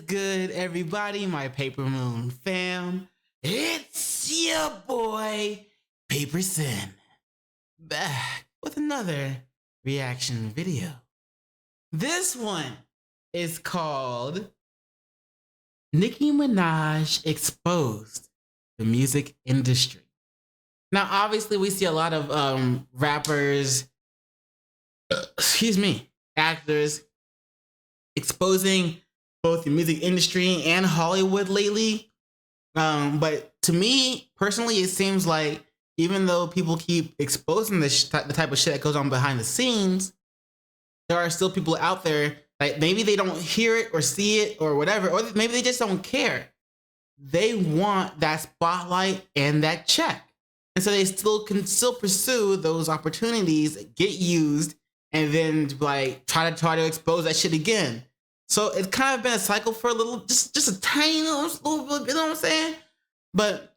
good, everybody? My Paper Moon fam. It's your boy, PaperSin, back with another reaction video. This one is called Nicki Minaj Exposed the Music Industry. Now, obviously, we see a lot of rappers, actors exposing both the music industry and Hollywood lately. But to me, personally, it seems like even though people keep exposing the type of shit that goes on behind the scenes, there are still people out there, like maybe they don't hear it or see it or whatever, or maybe they just don't care. They want that spotlight and that check. And so they can still pursue those opportunities, get used, and then like try to expose that shit again. So it's kind of been a cycle for a little, just a tiny little bit, you know what I'm saying? But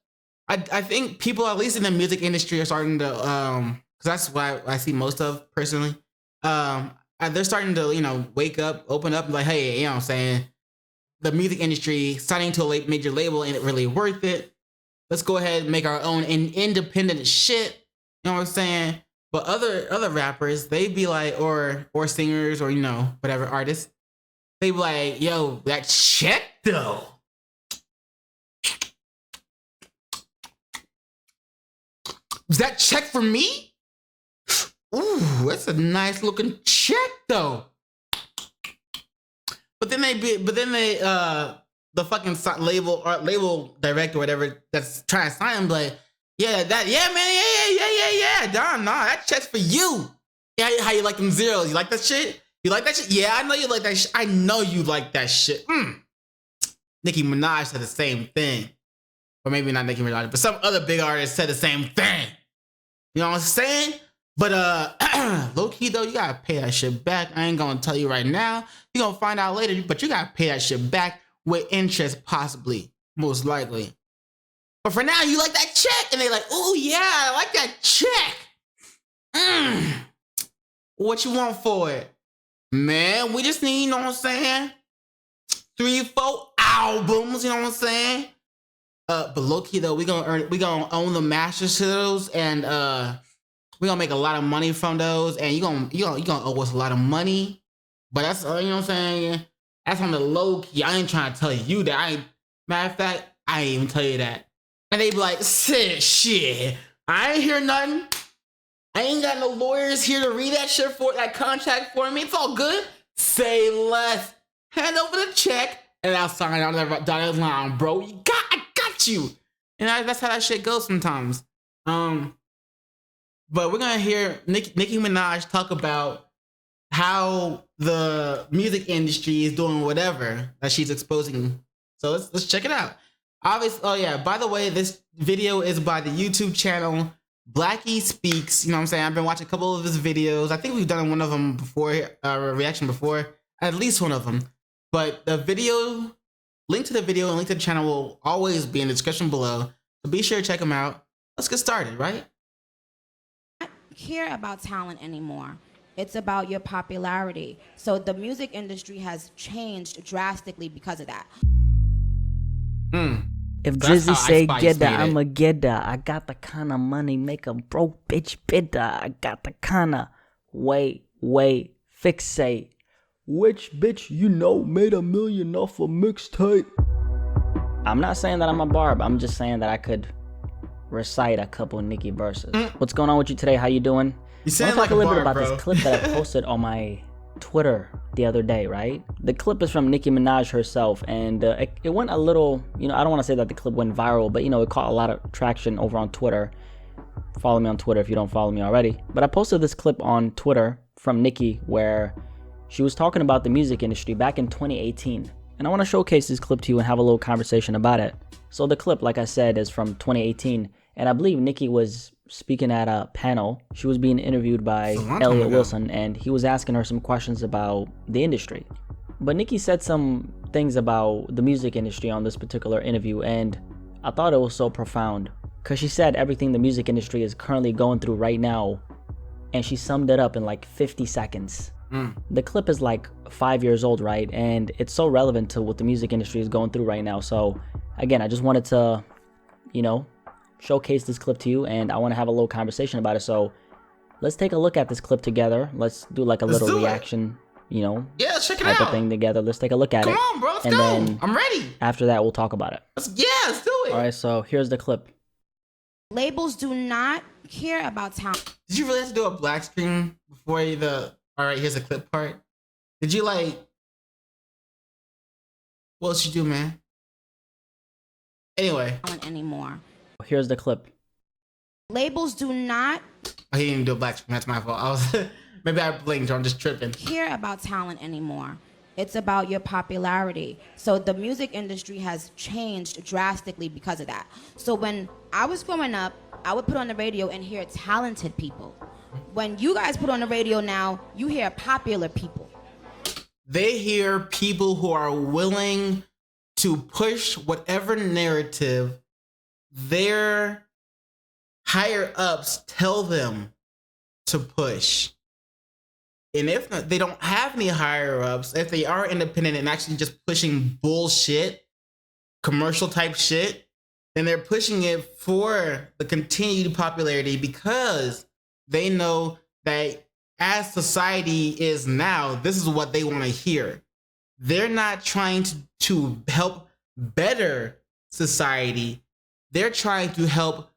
I think people, at least in the music industry, are starting to, because that's what I see most of personally. They're starting to, wake up, open up, and like, hey, you know what I'm saying? The music industry signing to a major label ain't really worth it. Let's go ahead and make our own independent shit. You know what I'm saying? But other rappers, they be like, or singers, or whatever artists, they be like, yo, that check though. Is that check for me? Ooh, that's a nice looking check though. But then the fucking label director or whatever that's trying to sign him, like, yeah, Don, nah, that check's for you. Yeah, how you like them zeros? You like that shit? You like that shit? Yeah, I know you like that shit. I know you like that shit. Nicki Minaj said the same thing. Or maybe not Nicki Minaj, but some other big artist said the same thing. You know what I'm saying? But low-key though, you gotta pay that shit back. I ain't gonna tell you right now. You're gonna find out later, but you gotta pay that shit back with interest, possibly, most likely. But for now, you like that check, and they like, oh yeah, I like that check. What you want for it? Man, we just need, you know what I'm saying? 3-4 albums, you know what I'm saying? But low-key though, we gonna own the masters to those, and we gonna make a lot of money from those, and you gonna owe us a lot of money. But that's you know what I'm saying? That's on the low key. I ain't trying to tell you that. Matter of fact, I ain't even tell you that. And they be like, shit, I ain't hear nothing. I ain't got no lawyers here to read that shit for that contract for me. It's all good. Say less. Hand over the check, and I'll sign on the dotted line, bro. I got you. And that's how that shit goes sometimes. But we're gonna hear Nicki Minaj talk about how the music industry is doing whatever that she's exposing. So let's check it out. Obviously, oh yeah, by the way, this video is by the YouTube channel BlackySpeakz. You know what I'm saying? I've been watching a couple of his videos. I think we've done one of them before, a reaction before, at least one of them. But the video, link to the video and link to the channel will always be in the description below. So be sure to check them out. Let's get started, right? I don't care about talent anymore. It's about your popularity. So the music industry has changed drastically because of that. If Drizzy say get that, I'ma get that. I got the kind of money make a broke bitch bitter. I got the kind of wait, fixate. Which bitch made $1 million off a mixtape? I'm not saying that I'm a barb. I'm just saying that I could recite a couple Nicki verses. What's going on with you today? How you doing? You sound like a little bit about bro. this clip that I posted on my Twitter the other day, right? The clip is from Nicki Minaj herself, and it went a little, I don't want to say that the clip went viral, but it caught a lot of traction over on Twitter. Follow me on Twitter if you don't follow me already. But I posted this clip on Twitter from Nicki where she was talking about the music industry back in 2018. And I want to showcase this clip to you and have a little conversation about it. So the clip, like I said, is from 2018, and I believe Nicki was speaking at a panel. She was being interviewed by Elliot Wilson, and he was asking her some questions about the industry. But Nicki said some things about the music industry on this particular interview, and I thought it was so profound because she said everything the music industry is currently going through right now, and she summed it up in like 50 seconds. The clip is like 5 years old, right? And it's so relevant to what the music industry is going through right now. So again, I just wanted to, you know, showcase this clip to you, and I want to have a little conversation about it. So let's take a look at this clip together. Let's do like a little reaction, you know, yeah, check it type out. of thing together. Let's take a look at it. Come on, bro, let's and go. Then I'm ready. After that, we'll talk about it. Let's do it. All right, so here's the clip. Labels do not care about talent. Did you really have to do a black screen before the all right, here's the clip part? Did you like what else you do, man? Anyway. Anymore. Here's the clip. Labels do not Oh, he didn't do a black screen, that's my fault. I was maybe I blinked or I'm just tripping. care about talent anymore. It's about your popularity. So the music industry has changed drastically because of that. So when I was growing up, I would put on the radio and hear talented people. When you guys put on the radio now, you hear popular people. They hear people who are willing to push whatever narrative their higher ups tell them to push. And if not, they don't have any higher ups, if they are independent and actually just pushing bullshit, commercial type shit, then they're pushing it for the continued popularity because they know that as society is now, this is what they want to hear. They're not trying to help better society. They're trying to help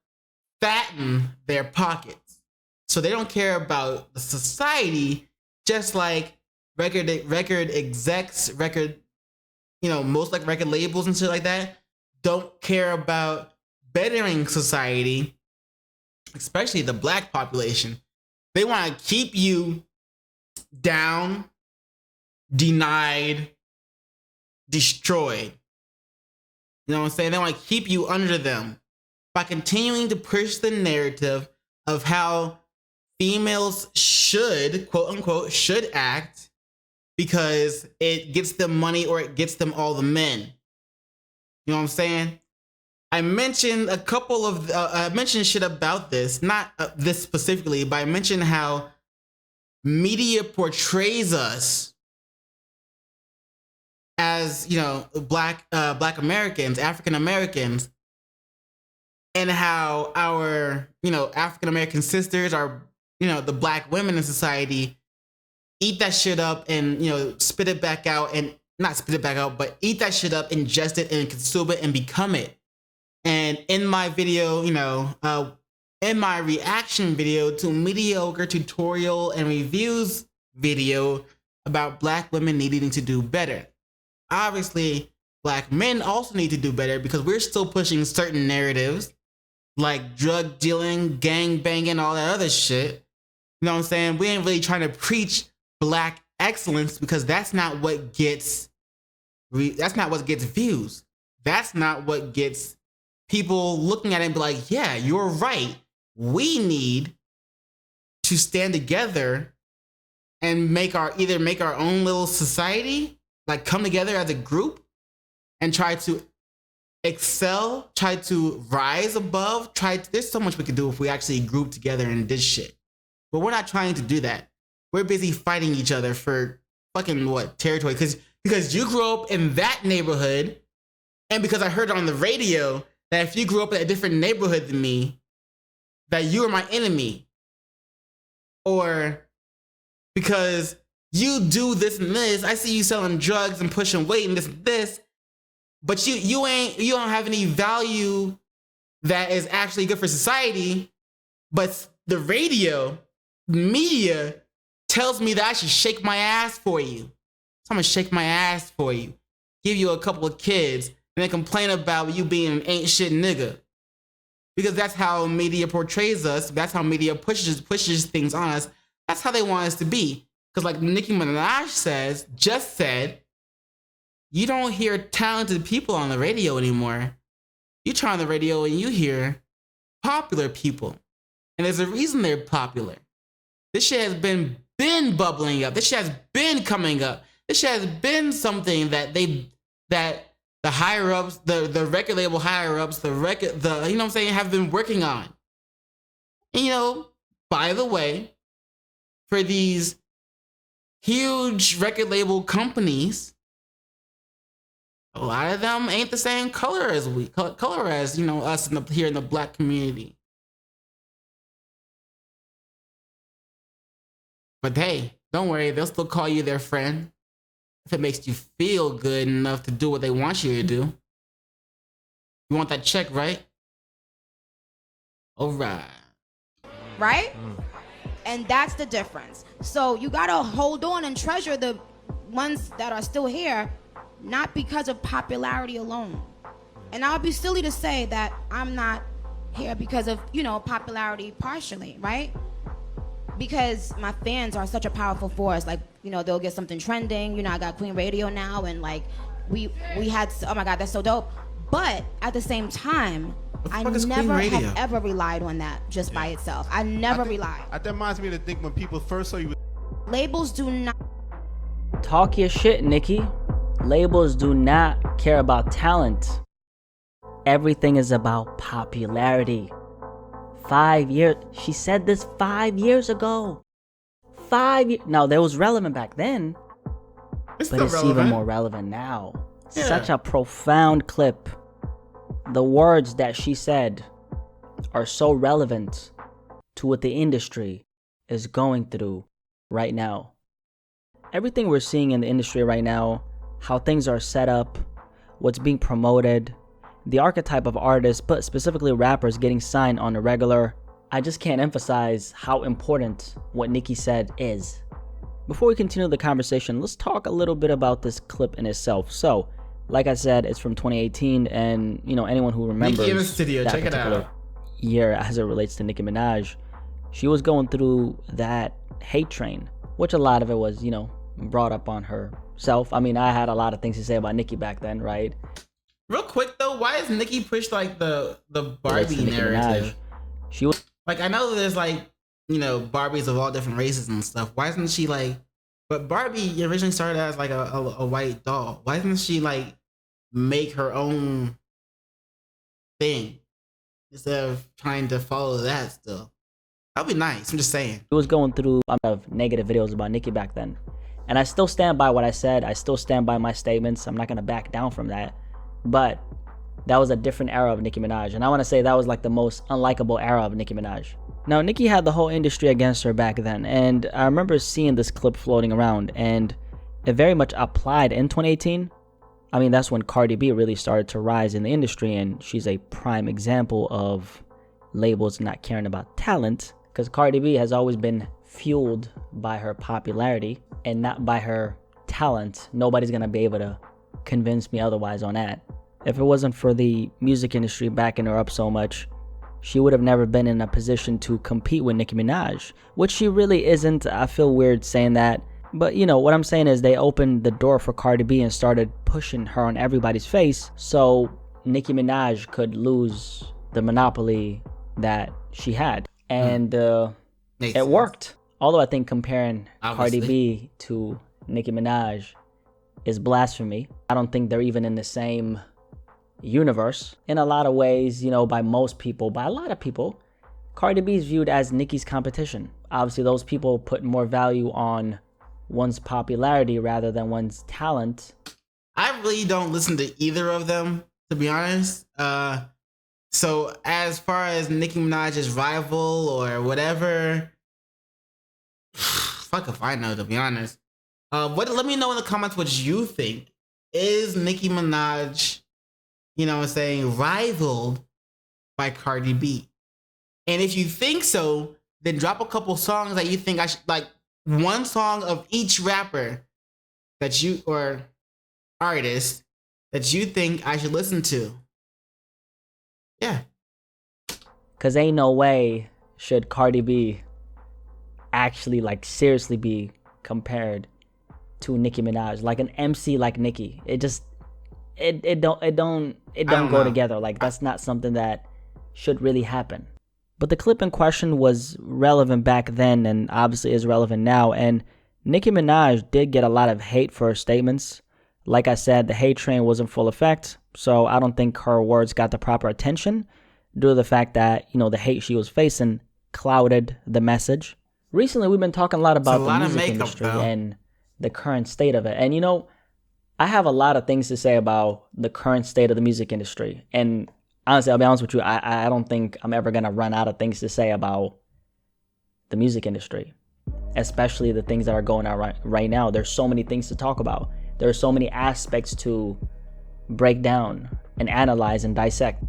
fatten their pockets. So they don't care about the society, just like record execs, most like record labels and shit like that, don't care about bettering society, especially the black population. They want to keep you down, denied, destroyed. You know what I'm saying? They want to keep you under them by continuing to push the narrative of how females should, quote unquote, should act because it gets them money or it gets them all the men. You know what I'm saying? I mentioned a couple of, I mentioned shit about this, not this specifically, but I mentioned how media portrays us as, black Americans, African Americans, and how our, African American sisters, our, the black women in society eat that shit up and, spit it back out, and not spit it back out, but eat that shit up, ingest it and consume it and become it. And in my video, in my reaction video to mediocre tutorial and reviews video about black women needing to do better. Obviously, black men also need to do better because we're still pushing certain narratives like drug dealing, gang banging, all that other shit. You know what I'm saying? We ain't really trying to preach black excellence because that's not what gets views. That's not what gets people looking at it and be like, yeah, you're right. We need to stand together and either make our own little society, like come together as a group and try to excel, try to rise above, there's so much we could do if we actually group together and did shit. But we're not trying to do that. We're busy fighting each other for fucking territory. Because you grew up in that neighborhood, and because I heard on the radio that if you grew up in a different neighborhood than me, that you are my enemy. Or because you do this and this, I see you selling drugs and pushing weight and this, but you don't have any value that is actually good for society. But the radio, media tells me that I should shake my ass for you. So I'm gonna shake my ass for you, give you a couple of kids, and then complain about you being an ain't shit nigga. Because that's how media portrays us. That's how media pushes things on us. That's how they want us to be. Because like Nicki Minaj just said, you don't hear talented people on the radio anymore. You turn on the radio and you hear popular people. And there's a reason they're popular. This shit has been bubbling up. This shit has been coming up. This shit has been something that the higher ups, the record label higher ups, have been working on. And by the way, for these huge record label companies, a lot of them ain't the same color as you know, us here in the black community. But hey, don't worry, they'll still call you their friend if it makes you feel good enough to do what they want you to do. You want that check, right? All right. Right? And that's the difference. So you gotta hold on and treasure the ones that are still here, not because of popularity alone. And I would be silly to say that I'm not here because of, you know, popularity partially, right? Because my fans are such a powerful force. Like, you know, they'll get something trending. You know, I got Queen Radio now, and like we had, oh my God, that's so dope. But at the same time, I never have ever relied on that just by itself. I never relied. That reminds me to think when people first saw you. Labels do not. Talk your shit, Nicki. Labels do not care about talent. Everything is about popularity. 5 years. She said this 5 years ago. 5 years. Now, that was relevant back then, but it's even more relevant now. Yeah. Such a profound clip. The words that she said are so relevant to what the industry is going through right now. Everything we're seeing in the industry right now, how things are set up, what's being promoted, the archetype of artists, but specifically rappers getting signed on a regular, I just can't emphasize how important what Nicki said is. Before we continue the conversation, let's talk a little bit about this clip in itself. So, like I said, it's from 2018, and you know, anyone who remembers Nicki in the studio, that check it particular out. Year as it relates to Nicki Minaj, she was going through that hate train, which a lot of it was, you know, brought up on herself. I mean, I had a lot of things to say about Nicki back then, right? Real quick though, why is Nicki pushed like the Barbie narrative? She was like, I know there's like, you know, Barbies of all different races and stuff. Why isn't she like? But Barbie originally started as like a white doll. Why doesn't she like make her own thing instead of trying to follow that still? That'd be nice. I'm just saying. She was going through a lot of negative videos about Nicki back then. And I still stand by what I said. I still stand by my statements. I'm not going to back down from that. But that was a different era of Nicki Minaj. And I want to say that was like the most unlikable era of Nicki Minaj. Now, Nicki had the whole industry against her back then. And I remember seeing this clip floating around. And it very much applied in 2018. I mean, that's when Cardi B really started to rise in the industry. And she's a prime example of labels not caring about talent. Because Cardi B has always been fueled by her popularity and not by her talent. Nobody's going to be able to convince me otherwise on that. If it wasn't for the music industry backing her up so much, she would have never been in a position to compete with Nicki Minaj, which she really isn't. I feel weird saying that. But, you know, what I'm saying is they opened the door for Cardi B and started pushing her on everybody's face so Nicki Minaj could lose the monopoly that she had. And it worked. Although I think comparing Cardi B to Nicki Minaj is blasphemy. I don't think they're even in the same universe. In a lot of ways, you know, by most people, by a lot of people, Cardi B is viewed as Nicki's competition. Obviously, those people put more value on one's popularity rather than one's talent. I really don't listen to either of them, to be honest. So as far as Nicki Minaj's rival or whatever, fuck if I know, to be honest. Let me know in the comments what you think. Is Nicki Minaj, you know what I'm saying, rivaled by Cardi B? And if you think so, then drop a couple songs that you think I should, like one song of each rapper that you, or artist that you think I should listen to. Yeah. Cause ain't no way should Cardi B actually like seriously be compared to Nicki Minaj, like an MC like Nicki. It just it don't go together. Like that's not something that should really happen. But the clip in question was relevant back then and obviously is relevant now. And Nicki Minaj did get a lot of hate for her statements. Like I said, the hate train was in full effect. So I don't think her words got the proper attention due to the fact that, you know, the hate she was facing clouded the message. Recently, we've been talking a lot about the music industry and the current state of it. And you know, I have a lot of things to say about the current state of the music industry. And honestly, I'll be honest with you, I don't think I'm ever going to run out of things to say about the music industry, especially the things that are going on right now. There's so many things to talk about. There are so many aspects to break down and analyze and dissect.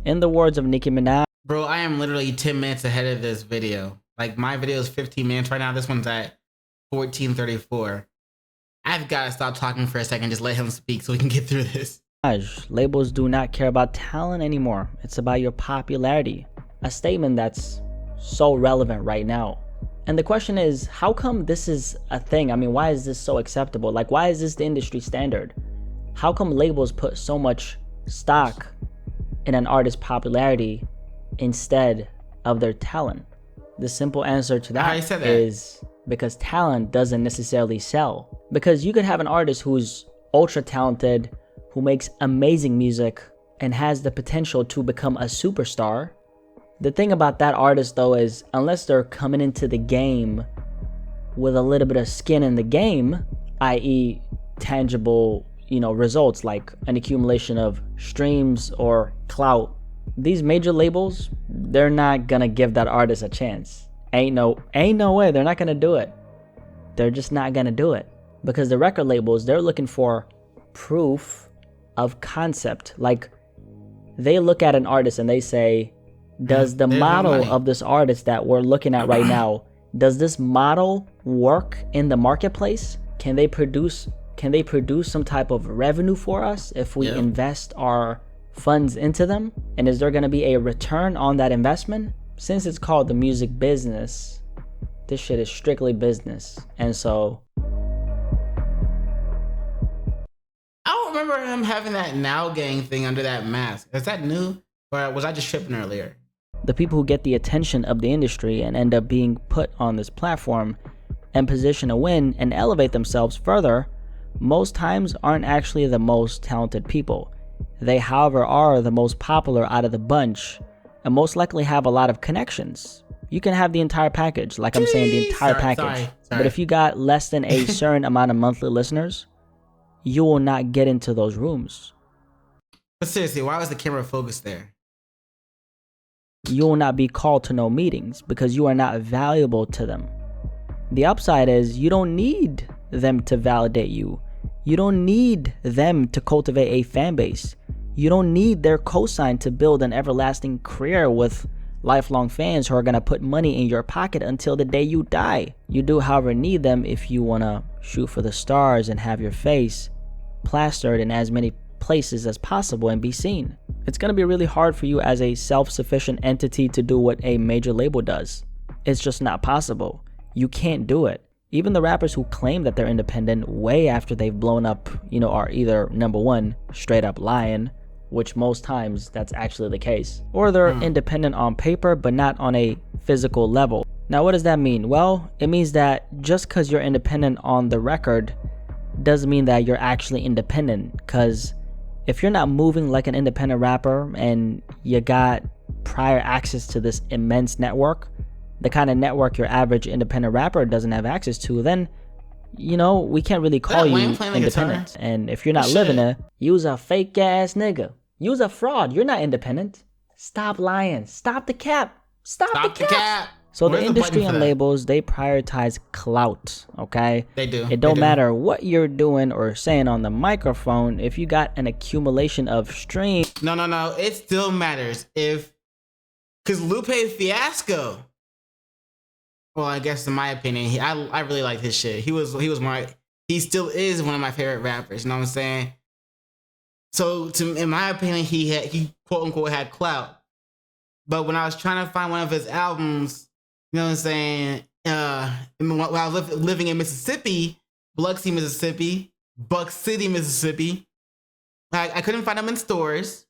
In the words of Nicki Minaj, bro, I am literally 10 minutes ahead of this video. Like, my video is 15 minutes right now. This one's at 14:34. I've got to stop talking for a second. Just let him speak so we can get through this. labels do not care about talent anymore. It's about your popularity. A statement that's so relevant right now. And the question is, how come this is a thing? I mean, why is this so acceptable? Like, why is this the industry standard? How come labels put so much stock in an artist's popularity instead of their talent? The simple answer to that is because talent doesn't necessarily sell. Because you could have an artist who's ultra talented, who makes amazing music, and has the potential to become a superstar. The thing about that artist, though, is unless they're coming into the game with a little bit of skin in the game, i.e. tangible, results like an accumulation of streams or clout, these major labels, they're not gonna give that artist a chance. Ain't no way they're not gonna do it. They're just not gonna do it. Because the record labels, they're looking for proof of concept. Like, they look at an artist and they say, does the model of this artist that we're looking at right now, does this model work in the marketplace? Can they produce some type of revenue for us if we invest our funds into them? And is there going to be a return on that investment? Since it's called the music business, this shit is strictly business. And so I don't remember him having that Now Gang thing under that mask. Is that new? Or was I just tripping earlier? The people who get the attention of the industry and end up being put on this platform and position to win and elevate themselves further, most times aren't actually the most talented people. They, however, are the most popular out of the bunch and most likely have a lot of connections. You can have the entire package, like I'm saying, the entire package. Sorry. But if you got less than a certain amount of monthly listeners, you will not get into those rooms. But seriously, why was the camera focused there? You will not be called to no meetings because you are not valuable to them. The upside is you don't need them to validate you. You don't need them to cultivate a fan base. You don't need their cosign to build an everlasting career with lifelong fans who are going to put money in your pocket until the day you die. You do, however, need them if you want to shoot for the stars and have your face plastered in as many places as possible and be seen. It's going to be really hard for you as a self-sufficient entity to do what a major label does. It's just not possible. You can't do it. Even the rappers who claim that they're independent way after they've blown up, are either number one, straight up lying, which most times that's actually the case, or they're independent on paper but not on a physical level. Now, what does that mean? Well, it means that just because you're independent on the record doesn't mean that you're actually independent, because if you're not moving like an independent rapper and you got prior access to this immense network, the kind of network your average independent rapper doesn't have access to, then, we can't really call you independent. And if you're not living it, you's a fake ass nigga. You's a fraud. You're not independent. Stop lying. Stop the cap. Stop the cap. So the industry and labels, they prioritize clout, okay? They do. It don't matter what you're doing or saying on the microphone if you got an accumulation of streams. No. It still matters because Lupe Fiasco. Well, I guess in my opinion, I really like his shit. He still is one of my favorite rappers. You know what I'm saying? So in my opinion, he quote unquote had clout. But when I was trying to find one of his albums, you know what I'm saying? While I was living in Mississippi, Biloxi, Mississippi, Buck City, Mississippi, I couldn't find him in stores.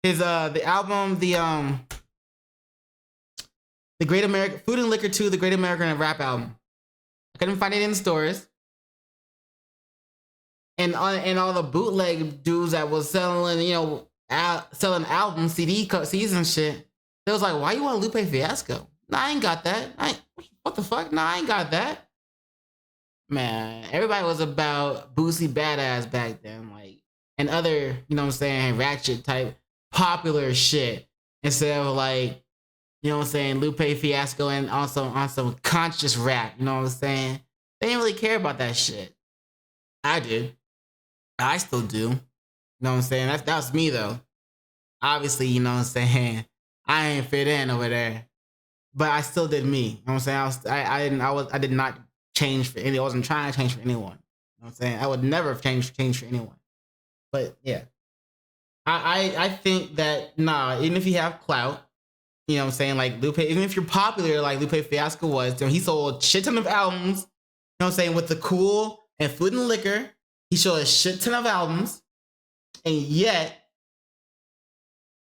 His the album, the Great American Food and Liquor 2, the Great American Rap album, I couldn't find it in stores. And all the bootleg dudes that was selling, selling albums, CDs and shit, they was like, "Why you want Lupe Fiasco?" Nah, I ain't got that. What the fuck? Nah, I ain't got that. Man, everybody was about Boosie Badass back then, like, and other, you know what I'm saying, ratchet type popular shit, instead of like, you know what I'm saying, Lupe Fiasco and also on some conscious rap, you know what I'm saying? They didn't really care about that shit. I did. I still do. You know what I'm saying? That was me though. Obviously, you know what I'm saying, I ain't fit in over there. But I still did me. You know what I'm saying? I did not change for any. I wasn't trying to change for anyone. You know what I'm saying? I would never change for anyone. But yeah. I think that even if you have clout, you know what I'm saying, like Lupe, even if you're popular like Lupe Fiasco was, he sold a shit ton of albums, you know what I'm saying, with the Cool and Food and Liquor. He sold a shit ton of albums. And yet,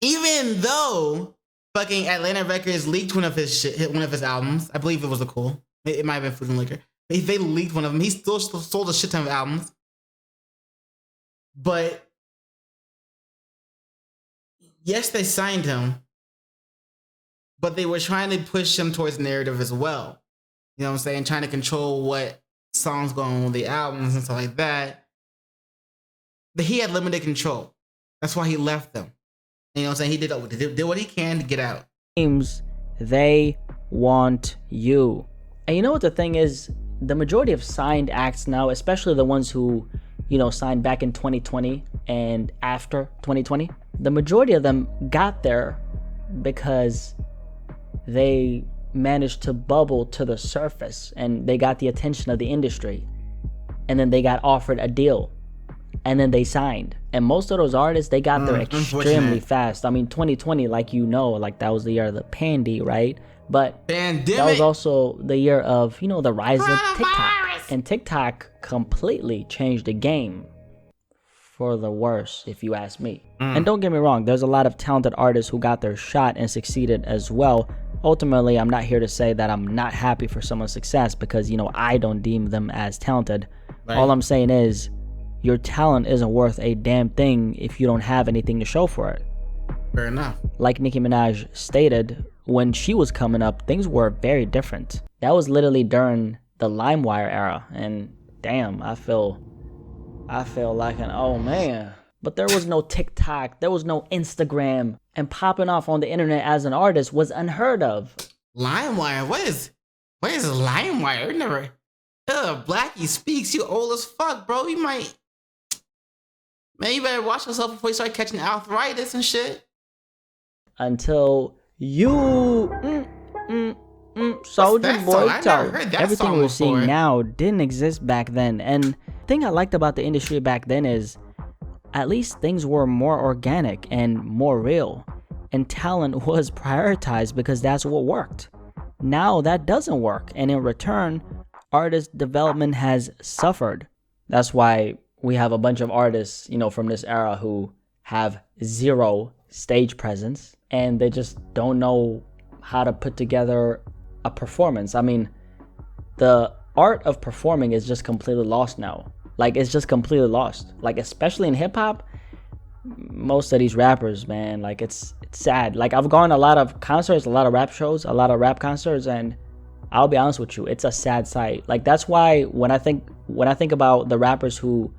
even though fucking Atlanta Records leaked one of his albums, I believe it was the Cool. It might have been Food and Liquor. If they leaked one of them, he still sold a shit ton of albums. But yes, they signed him, but they were trying to push him towards narrative as well. You know what I'm saying? Trying to control what songs go on the albums and stuff like that. But he had limited control. That's why he left them. You know what I'm saying? He did what he can to get out. They want you. And you know what the thing is? The majority of signed acts now, especially the ones who, you know, signed back in 2020 and after 2020, the majority of them got there because they managed to bubble to the surface and they got the attention of the industry, and then they got offered a deal, and then they signed. And most of those artists, they got there extremely fast. I mean, 2020, like, you know, like that was the year of the pandy, right? But that was also the year of, you know, the rise of TikTok. And TikTok completely changed the game for the worse, if you ask me. And don't get me wrong, there's a lot of talented artists who got their shot and succeeded as well. Ultimately, I'm not here to say that I'm not happy for someone's success, because, you know, I don't deem them as talented. Right. All I'm saying is, your talent isn't worth a damn thing if you don't have anything to show for it. Fair enough. Like Nicki Minaj stated, when she was coming up, things were very different. That was literally during the LimeWire era, and damn, I feel like an old man. But there was no TikTok, there was no Instagram, and popping off on the internet as an artist was unheard of. LimeWire? What is LimeWire? I never. BlackySpeakz, you old as fuck, bro. You might. Man, you better watch yourself before you start catching arthritis and shit. Until you. Soldier Boy Talk. Everything we're seeing now didn't exist back then. And the thing I liked about the industry back then is, at least things were more organic and more real. And talent was prioritized because that's what worked. Now that doesn't work. And in return, artist development has suffered. That's why we have a bunch of artists, you know, from this era who have zero stage presence, and they just don't know how to put together a performance. I mean, the art of performing is just completely lost now. Like, it's just completely lost. Like, especially in hip hop, most of these rappers, man, like, it's sad. Like, I've gone to a lot of concerts, a lot of rap shows, a lot of rap concerts, and I'll be honest with you, it's a sad sight. Like, that's why when I think about the rappers who,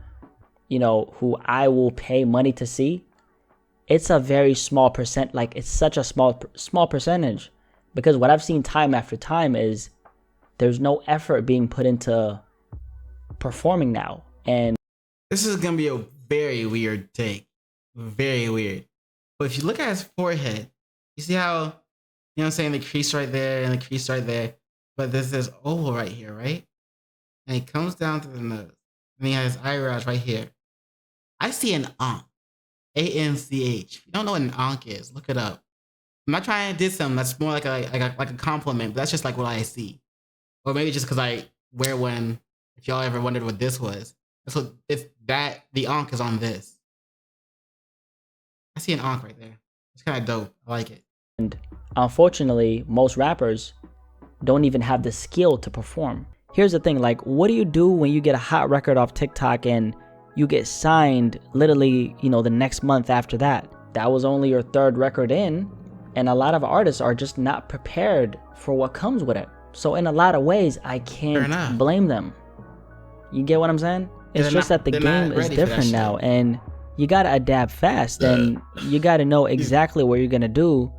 you know, who I will pay money to see, it's a very small percent. Like, it's such a small percentage, because what I've seen time after time is there's no effort being put into performing now. And this is gonna be a very weird take, very weird. But if you look at his forehead, you see how, you know what I'm saying, the crease right there and the crease right there. But there's this oval right here, right? And he comes down to the nose. And he has his eyebrows right here. I see an onk. A-N-C-H. If you don't know what an onk is, look it up. I'm not trying to diss him. That's more like a compliment, but that's just like what I see. Or maybe just because I wear one. If y'all ever wondered what this was. That's what it's that the onk is on this. I see an onk right there. It's kind of dope. I like it. And unfortunately, most rappers don't even have the skill to perform. Here's the thing, like, what do you do when you get a hot record off TikTok and you get signed literally, you know, the next month after that? That was only your third record in, and a lot of artists are just not prepared for what comes with it. So in a lot of ways, I can't blame them. You get what I'm saying? It's just that the they're game not is ready for that different shit. now, and you gotta adapt fast, and you gotta know exactly what you're gonna do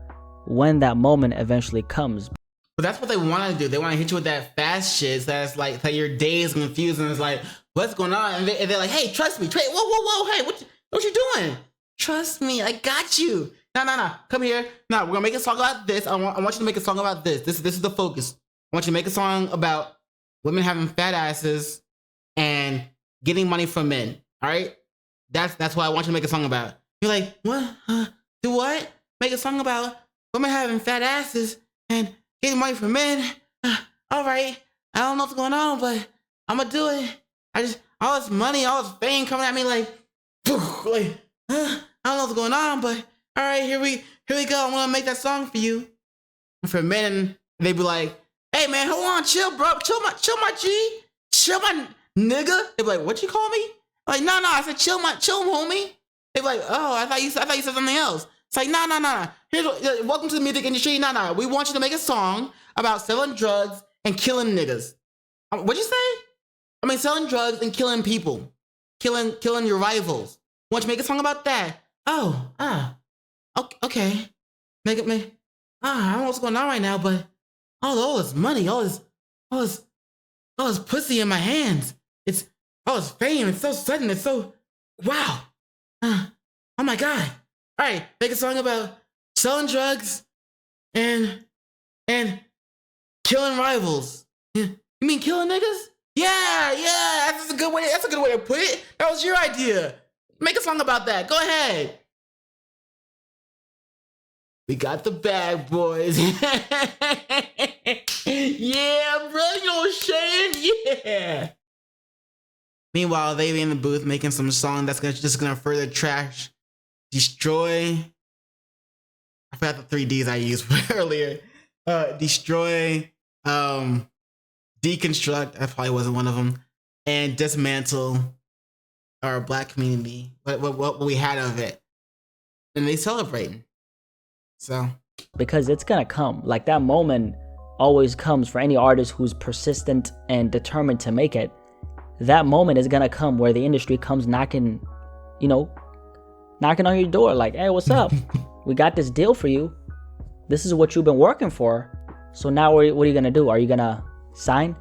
when that moment eventually comes. But that's what they want to do. They want to hit you with that fast shit. So that's like that your day is confused and it's like, what's going on? And they're like, hey, trust me. Whoa. Hey, what you doing? Trust me. I got you. No. Come here. No, we're going to make a song about this. I want you to make a song about this. This is the focus. I want you to make a song about women having fat asses and getting money from men. All right? That's what I want you to make a song about. You're like, what? Do what? Make a song about women having fat asses and getting money from men. All right. I don't know what's going on, but I'm gonna do it. All this money, all this fame coming at me like I don't know what's going on, but all right, here we go. I'm gonna make that song for you. And for men, they be like, hey man, hold on, chill, bro. Chill my G. Chill my nigga. They be like, what you call me? I'm like, no, I said chill homie. They be like, oh, I thought you said something else. It's like, no. Welcome to the music industry. No. We want you to make a song about selling drugs and killing niggas. What'd you say? I mean, selling drugs and killing people. Killing your rivals. Want you to make a song about that? Okay. I don't know what's going on right now, but all this money, all this pussy in my hands. It's all this fame. It's so sudden. It's so, wow. Oh my God. All right, make a song about selling drugs and killing rivals. You mean killing niggas? Yeah. That's a good way. That's a good way to put it. That was your idea. Make a song about that. Go ahead. We got the bag, boys. Yeah, bro. You know what I'm saying? Yeah. Meanwhile, they be in the booth making some song that's just gonna further trash. Destroy. I forgot the 3 Ds I used earlier. Destroy, deconstruct. That probably wasn't one of them. And dismantle our black community. What we had of it, and they celebrating. So Because it's gonna come. Like, that moment always comes for any artist who's persistent and determined to make it. That moment is gonna come where the industry comes knocking on your door like, hey, what's up? We got this deal for you. This is what you've been working for. So now what are you gonna do? Are you gonna sign?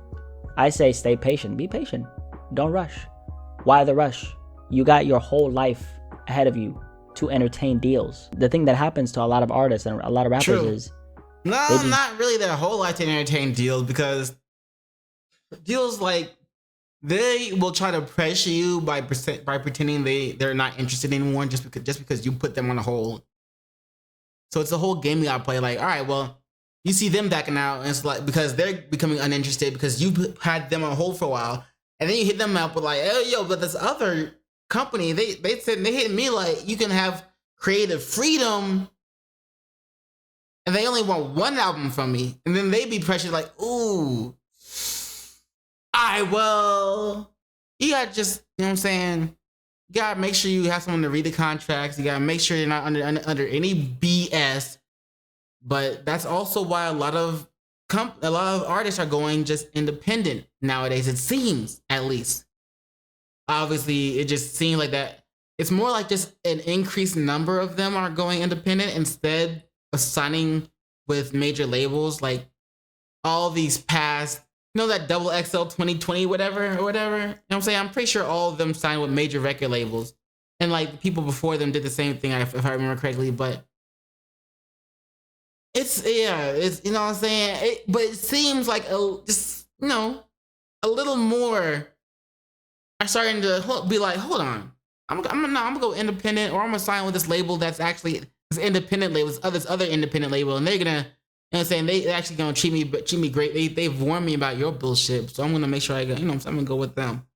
I say stay patient. Be patient. Don't rush. Why the rush? You got your whole life ahead of you to entertain deals. The thing that happens to a lot of artists and a lot of rappers is not really their whole life to entertain deals, because deals, like, they will try to pressure you by pretending they're not interested anymore just because you put them on a hold. So it's a whole game you gotta play. Like, all right, well, you see them backing out, and it's like because they're becoming uninterested because you had them on hold for a while, and then you hit them up with like, oh, yo, but this other company, they hit me like you can have creative freedom, and they only want one album from me, and then they be pressured like, ooh. Well, you gotta just, you know what I'm saying? You gotta make sure you have someone to read the contracts. You gotta make sure you're not under any BS. But that's also why a lot of artists are going just independent nowadays. It seems, at least. Obviously, it just seems like that. It's more like just an increased number of them are going independent instead of signing with major labels. Like all these past, that double XL 2020, whatever. You know what I'm saying? I'm pretty sure all of them signed with major record labels. And like the people before them did the same thing, if I remember correctly. But it's, you know what I'm saying? But it seems like a little more are starting to be like, hold on. I'm gonna go independent, or I'm gonna sign with this label that's actually this independent label, this other independent label, and they're gonna, you know what I'm saying, they're actually gonna treat me great. They've warned me about your bullshit, so I'm gonna make sure I go, I'm gonna go with them.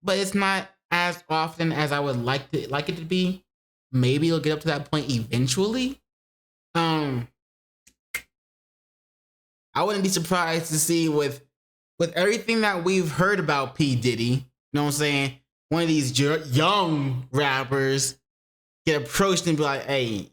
But it's not as often as I would like it to be. Maybe it'll get up to that point eventually. I wouldn't be surprised to see with everything that we've heard about P. Diddy, you know what I'm saying, one of these young rappers get approached and be like, hey,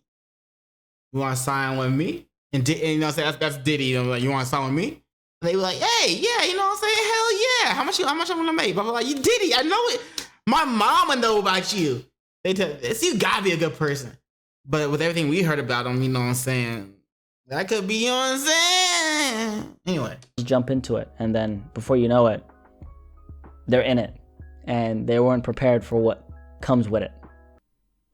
you want to sign with me? And you know what I'm saying, that's Diddy. Like, you want to sign with me? And they be like, hey, yeah, you know what I'm saying? Hell yeah, how much I'm gonna make? Blah, blah, blah. You did it. I know it. My mama know about you. They tell this, you gotta be a good person. But with everything we heard about him, you know what I'm saying? That could be, you know what I'm saying? Anyway. Just jump into it. And then before you know it, they're in it. And they weren't prepared for what comes with it.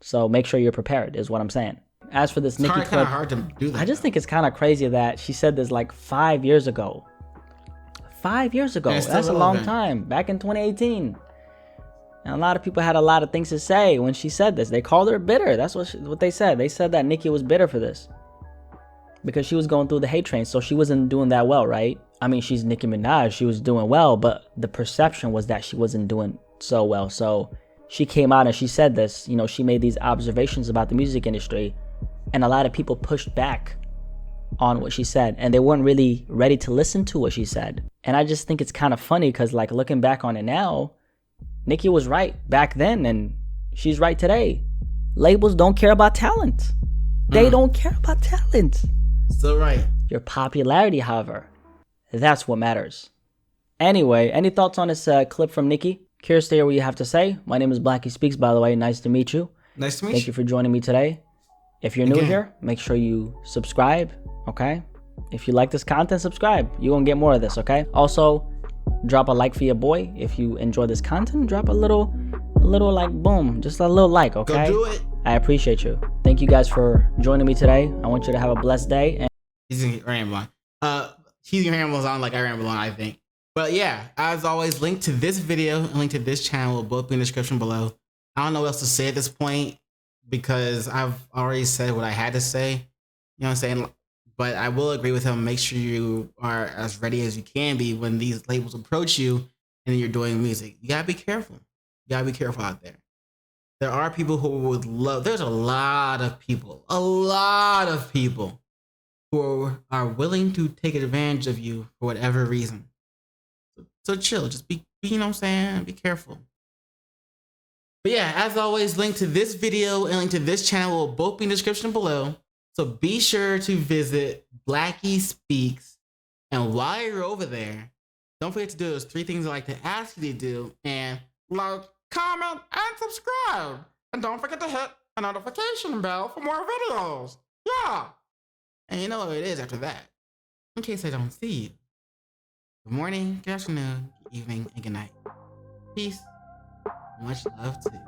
So make sure you're prepared is what I'm saying. As for this Nicki clip, kind of hard to do that. I just think it's kind of crazy that she said this like 5 years ago. 5 years ago. That's a long time. Back in 2018. And a lot of people had a lot of things to say when she said this. They called her bitter. That's what they said. They said that Nicki was bitter for this. Because she was going through the hate train. So she wasn't doing that well, right? I mean, she's Nicki Minaj. She was doing well. But the perception was that she wasn't doing so well. So she came out and she said this. You know, she made these observations about the music industry. And a lot of people pushed back on what she said. And they weren't really ready to listen to what she said. And I just think it's kind of funny because, like, looking back on it now, Nicki was right back then and she's right today. Labels don't care about talent. They don't care about talent. Still right. Your popularity, however, that's what matters. Anyway, any thoughts on this clip from Nicki? Curious to hear what you have to say. My name is BlackySpeakz, by the way. Nice to meet you. Nice to meet you. Thank you for joining me today. If you're new here, make sure you subscribe, okay? If you like this content, subscribe. You're going to get more of this, okay? Also, drop a like for your boy. If you enjoy this content, drop a little like, boom, just a little like, okay? Go do it. I appreciate you. Thank you guys for joining me today. I want you to have a blessed day. And he's gonna ramble on. He's gonna ramble on like I ramble on, I think. But yeah, as always, link to this video and link to this channel will both be in the description below. I don't know what else to say at this point because I've already said what I had to say. You know what I'm saying? But I will agree with him. Make sure you are as ready as you can be when these labels approach you and you're doing music. You gotta be careful. You gotta be careful out there. There are people who would love, there's a lot of people who are willing to take advantage of you for whatever reason. So chill, just be, you know what I'm saying? Be careful. But yeah, as always, link to this video and link to this channel will both be in the description below. So be sure to visit BlackySpeakz. And while you're over there, don't forget to do those 3 things I like to ask you to do. And like, comment, and subscribe. And don't forget to hit the notification bell for more videos. Yeah. And you know what it is after that. In case I don't see you. Good morning, good afternoon, good evening, and good night. Peace. Much love to you.